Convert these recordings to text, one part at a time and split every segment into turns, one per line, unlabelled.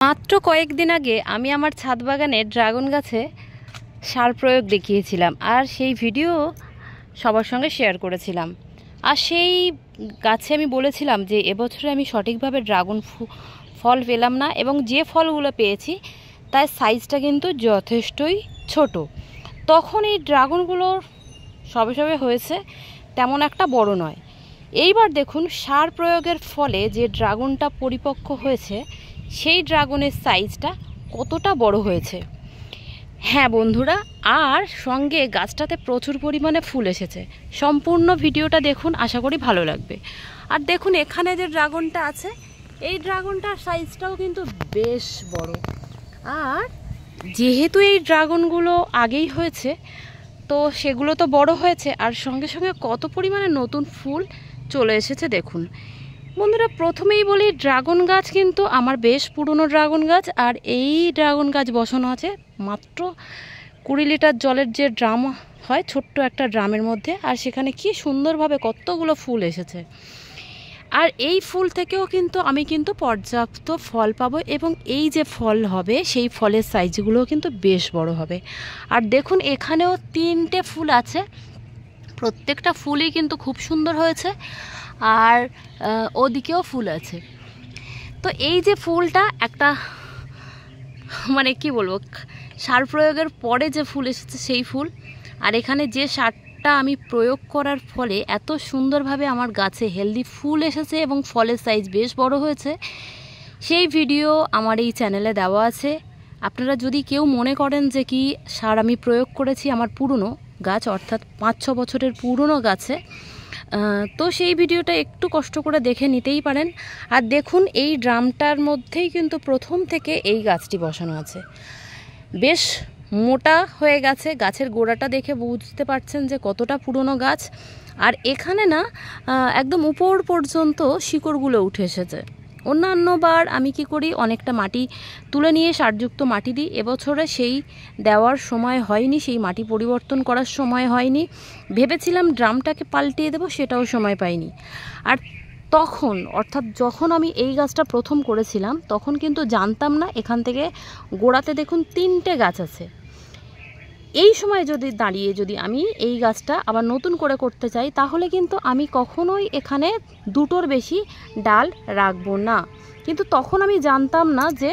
মাত্র কয়েকদিন আগে আমি আমার ছাদ বাগানে ড্রাগন গাছে সার প্রয়োগ দেখিয়েছিলাম, আর সেই ভিডিও সবার সঙ্গে শেয়ার করেছিলাম। আর সেই গাছে আমি বলেছিলাম যে এবছরে আমি সঠিকভাবে ড্রাগন ফল পেলাম না, এবং যে ফলগুলো পেয়েছি তার সাইজটা কিন্তু যথেষ্টই ছোট। তখন এই ড্রাগনগুলো সবে সবে হয়েছে, তেমন একটা বড় নয়। এইবার দেখুন সার প্রয়োগের ফলে যে ড্রাগনটা পরিপক্ক হয়েছে সেই ড্রাগনের সাইজটা কতটা বড় হয়েছে। হ্যাঁ বন্ধুরা, আর সঙ্গে গাছটাতে প্রচুর পরিমাণে ফুল এসেছে। সম্পূর্ণ ভিডিওটা দেখুন, আশা করি ভালো লাগবে। আর দেখুন এখানে যে ড্রাগনটা আছে, এই ড্রাগনটার সাইজটাও কিন্তু বেশ বড়। আর যেহেতু এই ড্রাগনগুলো আগেই হয়েছে, তো সেগুলো তো বড় হয়েছে, আর সঙ্গে সঙ্গে কত পরিমাণে নতুন ফুল চলে এসেছে দেখুন। বন্ধুরা, প্রথমেই বলি ড্রাগন গাছ কিন্তু আমার বেশ পুরনো ড্রাগন গাছ। আর এই ড্রাগন গাছ বসানো আছে মাত্র 20 লিটার জলের যে ড্রাম হয়, ছোট্ট একটা ড্রামের মধ্যে। আর সেখানে কি সুন্দরভাবে কতগুলো ফুল এসেছে। আর এই ফুল থেকেও কিন্তু আমি পর্যাপ্ত ফল পাবো, এবং এই যে ফল হবে সেই ফলের সাইজগুলো কিন্তু বেশ বড় হবে। আর দেখুন এখানেও 3টে ফুল আছে, প্রত্যেকটা ফুলই কিন্তু খুব সুন্দর হয়েছে। আর ওদিকেও ফুল আছে। তো এই যে ফুলটা একটা মানে কি বলবো, সার প্রয়োগের পরে যে ফুল এসেছে সেই ফুল। আর এখানে যে সারটা আমি প্রয়োগ করার ফলে এত সুন্দরভাবে আমার গাছে হেলদি ফুল এসেছে এবং ফলের সাইজ বেশ বড় হয়েছে, সেই ভিডিও আমার এই চ্যানেলে দেওয়া আছে। আপনারা যদি কেউ মনে করেন যে কি সার আমি প্রয়োগ করেছি আমার পুরনো গাছ, অর্থাৎ 5-6 বছরের পুরনো গাছে, তো সেই ভিডিওটা একটু কষ্ট করে দেখে নিতেই পারেন। আর দেখুন এই ড্রামটার মধ্যেই কিন্তু প্রথম থেকে এই গাছটি বসানো আছে। বেশ মোটা হয়ে গেছে, গাছের গোড়াটা দেখে বুঝতে পারছেন যে কতটা পুরনো গাছ। আর এখানে না একদম উপর পর্যন্ত শিকড়গুলো উঠে এসেছে। অন্যান্যবার আমি কি করি, অনেকটা মাটি তুলে নিয়ে সারযুক্ত মাটি দিই। এবছরে সেই দেওয়ার সময় হয়নি, সেই মাটি পরিবর্তন করার সময় হয়নি। ভেবেছিলাম ড্রামটাকে পাল্টিয়ে দেবো, সেটাও সময় পাইনি। আর তখন অর্থাৎ যখন আমি এই গাছটা প্রথম করেছিলাম, তখন কিন্তু জানতাম না এখান থেকে গোড়াতে দেখুন 3টে গাছ আছে। এই সময় যদি আমি এই গাছটা আবার নতুন করে করতে চাই, তাহলে কিন্তু আমি কখনোই এখানে 2টোর বেশি ডাল রাখবো না। কিন্তু তখন আমি জানতাম না যে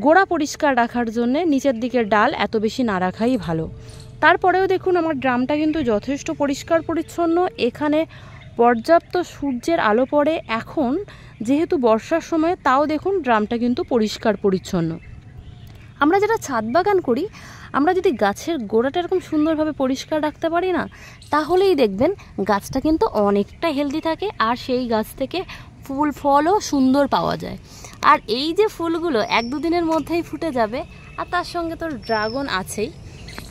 গোড়া পরিষ্কার রাখার জন্য নিচের দিকের ডাল এত বেশি না রাখাই ভালো। তারপরেও দেখুন আমার ড্রামটা কিন্তু যথেষ্ট পরিষ্কার পরিচ্ছন্ন। এখানে পর্যাপ্ত সূর্যের আলো পড়ে। এখন যেহেতু বর্ষার সময়, তাও দেখুন ড্রামটা কিন্তু পরিষ্কার পরিচ্ছন্ন। আমরা যারা ছাদ বাগান করি, আমরা যদি গাছের গোড়াটা এরকম সুন্দরভাবে পরিষ্কার রাখতে পারি না, তাহলেই দেখবেন গাছটা কিন্তু অনেকটা হেলদি থাকে, আর সেই গাছ থেকে ফুল ফলও সুন্দর পাওয়া যায়। আর এই যে ফুলগুলো 1-2 দিনের মধ্যেই ফুটে যাবে, আর তার সঙ্গে তো ড্রাগন আছেই।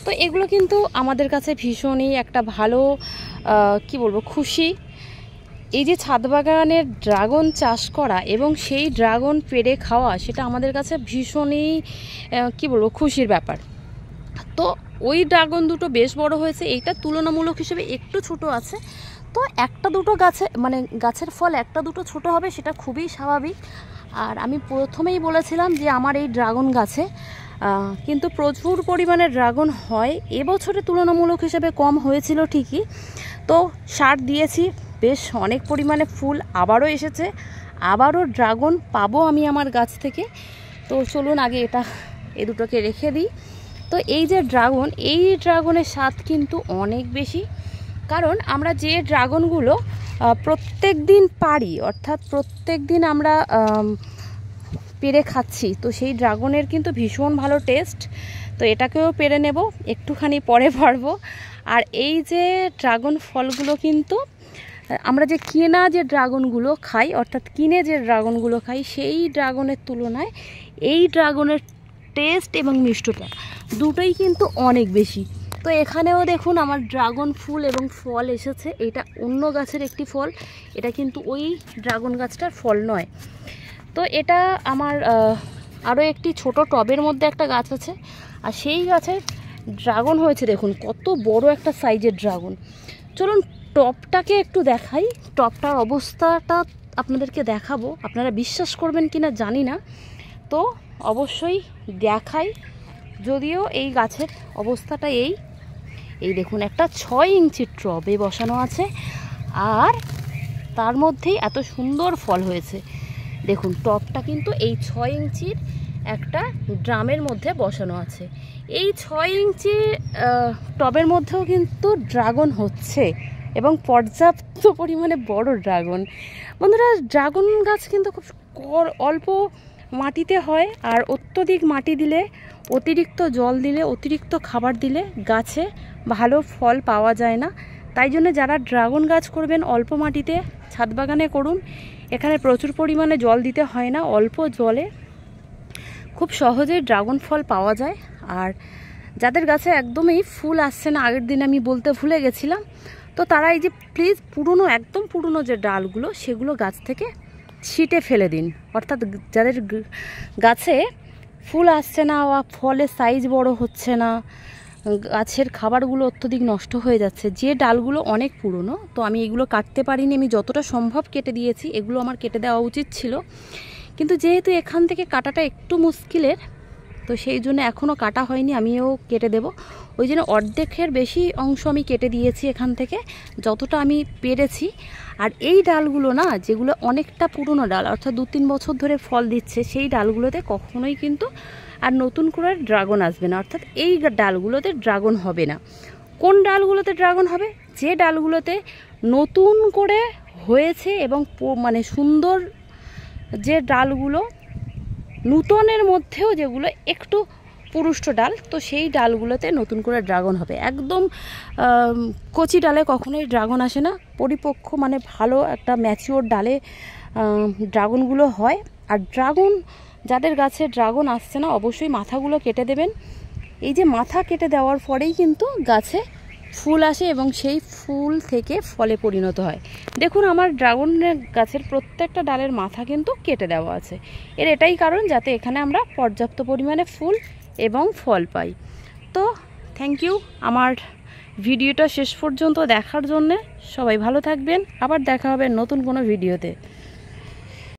তো এগুলো কিন্তু আমাদের কাছে ভীষণই একটা ভালো কি বলবো, খুশি। এই যে ছাদ বাগানের ড্রাগন চাষ করা এবং সেই ড্রাগন পেড়ে খাওয়া, সেটা আমাদের কাছে ভীষণই কি বলবো, খুশির ব্যাপার। তো ওই ড্রাগন দুটো বেশ বড় হয়েছে, এইটা তুলনামূলক হিসেবে একটু ছোট আছে। তো 1-2 গাছে গাছের ফল 1-2 ছোট হবে, সেটা খুবই স্বাভাবিক। আর আমি প্রথমেই বলেছিলাম যে আমার এই ড্রাগন গাছে কিন্তু প্রচুর পরিমাণে ড্রাগন হয়। এবছরে তুলনামূলক হিসেবে কম হয়েছিল ঠিকই, তো সার দিয়েছি, বেশ অনেক পরিমাণে ফুল আবারও এসেছে, আবারও ড্রাগন পাবো আমি আমার গাছ থেকে। তো চলুন আগে এই দুটোকে রেখে দিই। তো এই যে ড্রাগন, এই ড্রাগনের স্বাদ কিন্তু অনেক বেশি। কারণ আমরা যে ড্রাগনগুলো প্রত্যেক দিন পারি, অর্থাৎ প্রত্যেক দিন আমরা পেরে খাচ্ছি, তো সেই ড্রাগনের কিন্তু ভীষণ ভালো টেস্ট। তো এটাকেও পেরে নেব, একটুখানি পরে পারবো। আর এই যে ড্রাগন ফলগুলো কিন্তু আমরা যে কেনা যে ড্রাগনগুলো খাই, অর্থাৎ কিনে যে ড্রাগনগুলো খাই, সেই ড্রাগনের তুলনায় এই ড্রাগনের টেস্ট এবং মিষ্টতা দুটোই কিন্তু অনেক বেশি। তো এখানেও দেখুন আমার ড্রাগন ফুল এবং ফল এসেছে। এটা অন্য গাছের একটি ফল, এটা কিন্তু ওই ড্রাগন গাছটার ফল নয়। তো এটা আমার আরও একটি ছোট টবের মধ্যে একটা গাছ আছে, আর সেই গাছের ড্রাগন হয়েছে দেখুন কত বড় একটা সাইজের ড্রাগন। চলুন টবটাকে একটু দেখাই, টবটার অবস্থাটা আপনাদেরকে দেখাবো। আপনারা বিশ্বাস করবেন কিনা জানি না, তো অবশ্যই দেখাই। যদিও এই গাছের অবস্থাটা এই দেখুন, একটা 6 ইঞ্চির টবে বসানো আছে, আর তার মধ্যেই এত সুন্দর ফল হয়েছে। দেখুন টবটা কিন্তু এই 6 ইঞ্চির একটা ড্রামের মধ্যে বসানো আছে। এই 6 ইঞ্চি টবের মধ্যেও কিন্তু ড্রাগন হচ্ছে, এবং পর্যাপ্ত পরিমাণে বড় ড্রাগন। বন্ধুরা, ড্রাগন গাছ কিন্তু খুব অল্প মাটিতে হয়, আর অত্যধিক মাটি দিলে, অতিরিক্ত জল দিলে, অতিরিক্ত খাবার দিলে গাছে ভালো ফল পাওয়া যায় না। তাই জন্য যারা ড্রাগন গাছ করবেন অল্প মাটিতে ছাদ বাগানে করুন। এখানে প্রচুর পরিমাণে জল দিতে হয় না, অল্প জলে খুব সহজেই ড্রাগন ফল পাওয়া যায়। আর যাদের গাছে একদমই ফুল আসছে না, আগের দিন আমি বলতে ভুলে গেছিলাম, তো তারা এই যে প্লিজ একদম পুরনো যে ডালগুলো সেগুলো গাছ থেকে ছিটে ফেলে দিন। অর্থাৎ যাদের গাছে ফুল আসছে না বা ফলের সাইজ বড় হচ্ছে না, গাছের খাবারগুলো অত্যধিক নষ্ট হয়ে যাচ্ছে, যে ডালগুলো অনেক পুরনো, তো আমি এগুলো কাটতে পারিনি, আমি যতটা সম্ভব কেটে দিয়েছি। এগুলো আমার কেটে দেওয়া উচিত ছিল, কিন্তু যেহেতু এখান থেকে কাটাটা একটু মুশকিলের, তো সেই জন্য এখনও কাটা হয়নি, আমিও কেটে দেব। ওই জন্য অর্ধেকের বেশি অংশ আমি কেটে দিয়েছি এখান থেকে, যতটা আমি পেরেছি। আর এই ডালগুলো না, যেগুলো অনেকটা পুরনো ডাল, অর্থাৎ 2-3 বছর ধরে ফল দিচ্ছে, সেই ডালগুলোতে কখনোই কিন্তু আর নতুন করে ড্রাগন আসবে না, অর্থাৎ এই ডালগুলোতে ড্রাগন হবে না। কোন ডালগুলোতে ড্রাগন হবে? যে ডালগুলোতে নতুন করে হয়েছে এবং মানে সুন্দর, যে ডালগুলো নূতনের মধ্যেও যেগুলো একটু পুরুষ্ট ডাল, তো সেই ডালগুলোতে নতুন করে ড্রাগন হবে। একদম কচি ডালে কখনোই ড্রাগন আসে না, পরিপক্ক মানে ভালো একটা ম্যাচিওর ডালে ড্রাগনগুলো হয়। আর ড্রাগন, যাদের গাছে ড্রাগন আসছে না, অবশ্যই মাথাগুলো কেটে দেবেন। এই যে মাথা কেটে দেওয়ার পরেই কিন্তু গাছে ফুল আসে এবং সেই ফুল থেকে ফলে পরিণত হয়। দেখুন আমার ড্রাগনের গাছের প্রত্যেকটা ডালের মাথা কিন্তু কেটে দেওয়া আছে। এর এটাই কারণ, যাতে এখানে আমরা পর্যাপ্ত পরিমাণে ফুল এবং ফল পাই। তো থ্যাংক ইউ আমার ভিডিওটা শেষ পর্যন্ত দেখার জন্যে। সবাই ভালো থাকবেন, আবার দেখা হবে নতুন কোনো ভিডিওতে।